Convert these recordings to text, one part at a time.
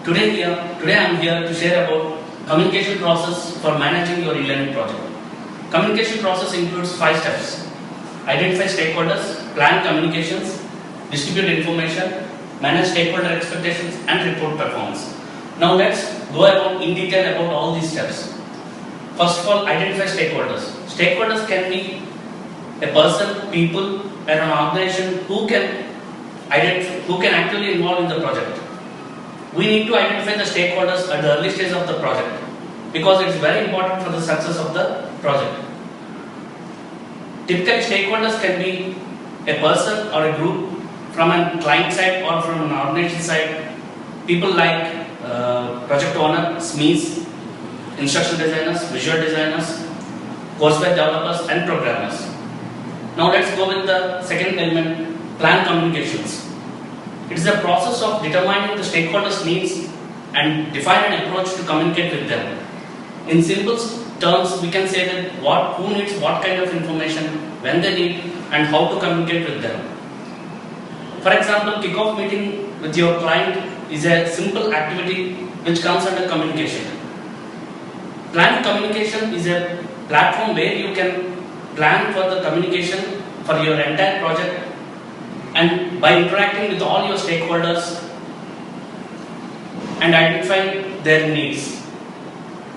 Today I am here to share about communication process for managing your e-learning project. Communication process includes 5 steps. Identify stakeholders, plan communications, distribute information, manage stakeholder expectations and report performance. Now let's go in detail about all these steps. First of all, identify stakeholders. Stakeholders can be a person, people, and an organization who can actually involve in the project. We need to identify the stakeholders at the early stage of the project because it's very important for the success of the project. Typically, stakeholders can be a person or a group from a client side or from an organization side. People like project owner, SMEs, instructional designers, visual designers, courseware developers and programmers. Now let's go with the second element, plan communications. It is a process of determining the stakeholders' needs and define an approach to communicate with them. In simple terms, we can say that who needs what kind of information, when they need, and how to communicate with them. For example, kickoff meeting with your client is a simple activity which comes under communication. Planned communication is a platform where you can plan for the communication for your entire project and by interacting with all your stakeholders and identifying their needs.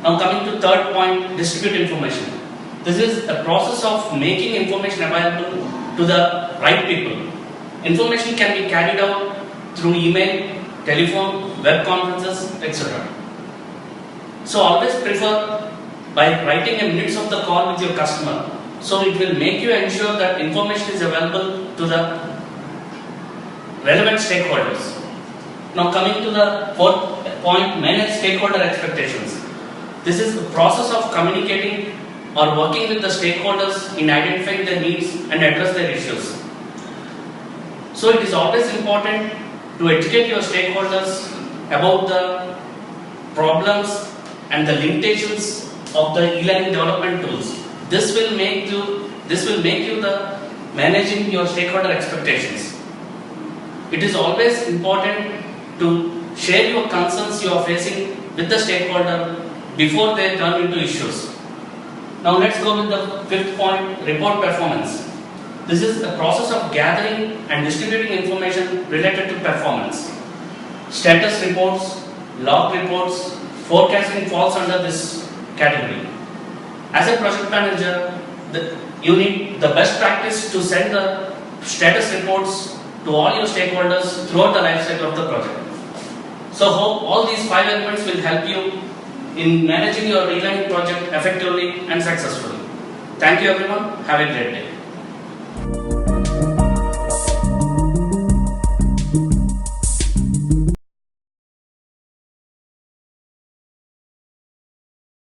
Now coming to third point, distribute information. This is a process of making information available to the right people. Information can be carried out through email, telephone, web conferences, etc. So always prefer by writing a minutes of the call with your customer. So it will make you ensure that information is available to the relevant stakeholders. Now coming to the fourth point, manage stakeholder expectations. This is the process of communicating or working with the stakeholders in identifying their needs and address their issues. So it is always important to educate your stakeholders about the problems and the limitations of the e-learning development tools. This will make you the managing your stakeholder expectations. It is always important to share your concerns you are facing with the stakeholder before they turn into issues. Now let's go with the fifth point, report performance. This is the process of gathering and distributing information related to performance. Status reports, log reports, forecasting falls under this category. As a project manager, you need the best practice to send the status reports to all your stakeholders throughout the life cycle of the project. So hope all these 5 elements will help you in managing your e-learning project effectively and successfully. Thank you everyone. Have a great day.